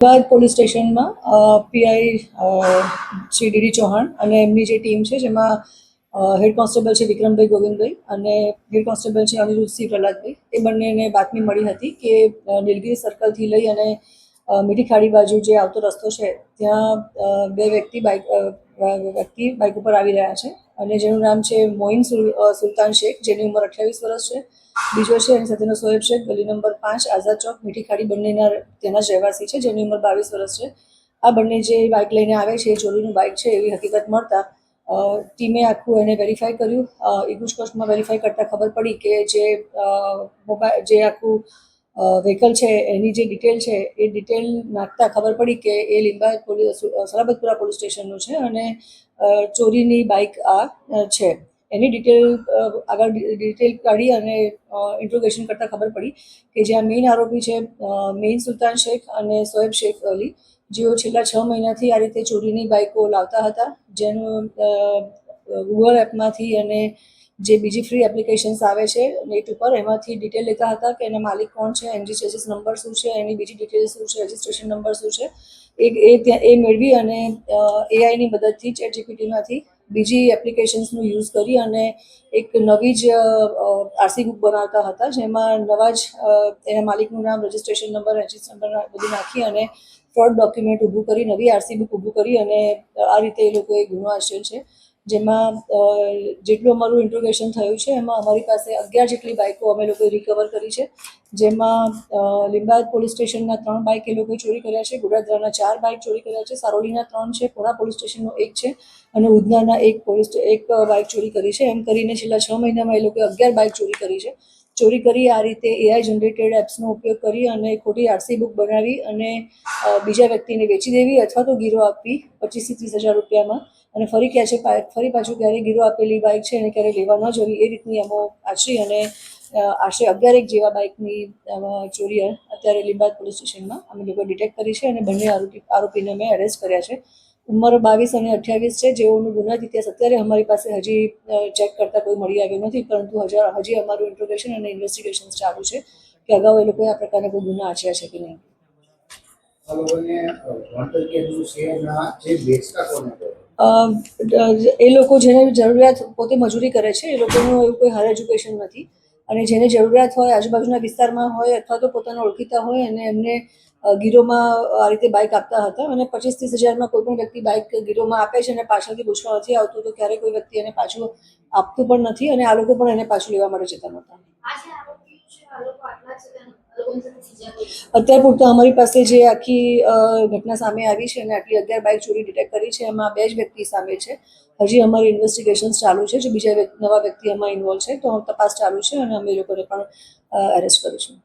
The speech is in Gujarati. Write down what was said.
અમદાવાદ પોલીસ સ્ટેશનમાં પીઆઈ શ્રી ડીડી ચૌહાણ અને એમની જે ટીમ છે જેમાં હેડ કોન્સ્ટેબલ છે વિક્રમભાઈ ગોવિંદભાઈ અને હેડ કોન્સ્ટેબલ છે અનિરુદ્ધસિંહ પ્રહલાદભાઈ, એ બંનેને બાતમી મળી હતી કે નીલગિરી સર્કલથી લઈ અને મીઠી ખાડી બાજુ જે આવતો રસ્તો છે ત્યાં બે વ્યક્તિ બાઇક ઉપર આવી રહ્યા છે અને જેનું નામ છે મોઇન સુલતાન શેખ, જેની ઉંમર 28 વર્ષ છે. બીજો છે એની સાથેનો સોએબ શેખ, ગલી નંબર 5 આઝાદ ચોક મીઠી ખાડી, બંનેના તેના જ રહેવાસી છે, જેની ઉંમર 22 વર્ષ છે. આ બંને જે બાઇક લઈને આવે છે એ ચોરીનું બાઇક છે એવી હકીકત મળતા ટીમે આખું એને વેરીફાઈ કર્યું. ઇગુસ્કોસ્ટમાં વેરીફાઈ કરતાં ખબર પડી કે જે આખું વ્હીકલ છે એની જે ડિટેલ છે એ ડિટેલ નાખતા ખબર પડી કે એ લિંબાયત સલાબતપુરા પોલીસ સ્ટેશનનું છે અને ચોરીની બાઇક આ છે. એની આગળ ડિટેલ કાઢી અને ઇન્ટ્રોગેશન કરતાં ખબર પડી કે જ્યાં મેઇન આરોપી છે મેઇન સુલતાન શેખ અને સોએબ શેખ અલી, જેઓ છેલ્લા 6 મહિનાથી આ રીતે ચોરીની બાઇકો લાવતા હતા, જેનું ગૂગલ એપમાંથી અને જે બીજી ફ્રી એપ્લિકેશન્સ આવે છે નેટ ઉપર એમાંથી ડિટેલ લેતા હતા કે એના માલિક કોણ છે, એનજી ચેસિસ નંબર શું છે, એની બીજી ડિટેલ્સ શું છે, રજિસ્ટ્રેશન નંબર શું છે, એ મેળવી અને એઆઈની મદદથી ChatGPTમાંથી બીજી એપ્લિકેશન્સનો યુઝ કરી અને એક નવી જ આરસી બુક બનાવતા હતા, જેમાં નવા જ એના માલિકનું નામ, રજિસ્ટ્રેશન નંબર, રજિસ્ટર નંબર બધું નાખી અને ફ્રોડ ડોક્યુમેન્ટ ઊભું કરી, નવી આરસી બુક ઊભું કરી અને આ રીતે એ લોકોએ ગુનો આચર્યો છે. જેમાં જેટલું અમારું ઇન્ટ્રોગેશન થયું છે એમાં અમારી પાસે 11 જેટલી બાઇકો અમે લોકોએ રિકવર કરી છે, જેમાં લિંબાયત પોલીસ સ્ટેશનના 3 બાઇક એ લોકોએ ચોરી કર્યા છે, ગોડાદરાના 4 બાઇક ચોરી કર્યા છે, સારોલીના 3 છે, પુણા પોલીસ સ્ટેશનનો 1 છે અને ઉધનાના એક બાઇક ચોરી કરી છે. એમ કરીને છેલ્લા 6 મહિનામાં એ લોકોએ 11 બાઇક ચોરી કરી છે. ચોરી કરી આ રીતે એઆઈ જનરેટેડ એપ્સનો ઉપયોગ કરી અને ખોટી આરસી બુક બનાવી અને બીજા વ્યક્તિને વેચી દેવી અથવા તો ગીરો આપવી 25 થી 30 હજાર રૂપિયામાં, અને ફરી પાછું ક્યારેય ગીરો આપેલી બાઇક છે એને ક્યારેય લેવા ન જવી, એ રીતની અમો આચરી અને આશરે 11 જેવા બાઇકની ચોરી અત્યારે લિંબાયત પોલીસ સ્ટેશનમાં અમે લોકો ડિટેક્ટ કરી છે અને બંને આરોપીને અમે એરેસ્ટ કર્યા છે. ઉંમર 22 અને 28 છે, જેઓનું ગુનાહિત ઇતિહાસ અત્યારે અમારી પાસે હજી ચેક કરતાં કોઈ મળી આવ્યું નથી, પરંતુ હજી અમારું ઇન્ટ્રોગેશન અને ઇન્વેસ્ટિગેશન ચાલુ છે કે અગાઉ એ લોકોએ આ પ્રકારના કોઈ ગુના આચર્યા છે કે નહીં. એ લોકો જેને જરૂરિયાત, પોતે મજૂરી કરે છે, એ લોકોનું એવું કોઈ હાયર એજ્યુકેશન નથી અને જેને જરૂરિયાત હોય, આજુબાજુના વિસ્તારમાં હોય અથવા તો પોતાના ઓળખીતા હોય અને એમને ગીરોમાં આ રીતે બાઇક આપતા હતા અને 25-30 હજારમાં કોઈ પણ વ્યક્તિ બાઇક ગીરોમાં આપે છે અને પાછળથી પૂછવા નથી આવતું તો ક્યારેય કોઈ વ્યક્તિ એને પાછું આપતું પણ નથી અને આ લોકો પણ એને પાછું લેવા માટે જતા નહોતા. અત્યાર પૂરતા અમારી પાસે જે આખી ઘટના સામે આવી છે અને આટલી 11 બાઇક ચોરી ડિટેક્ટ કરી છે, એમાં 2 જ વ્યક્તિ સામે છે. હજી અમારી ઇન્વેસ્ટિગેશન ચાલુ છે, જો બીજા નવા વ્યક્તિ એમાં ઇન્વોલ્વ છે તો તપાસ ચાલુ છે અને અમે એ લોકોને પણ એરેસ્ટ કરીશું.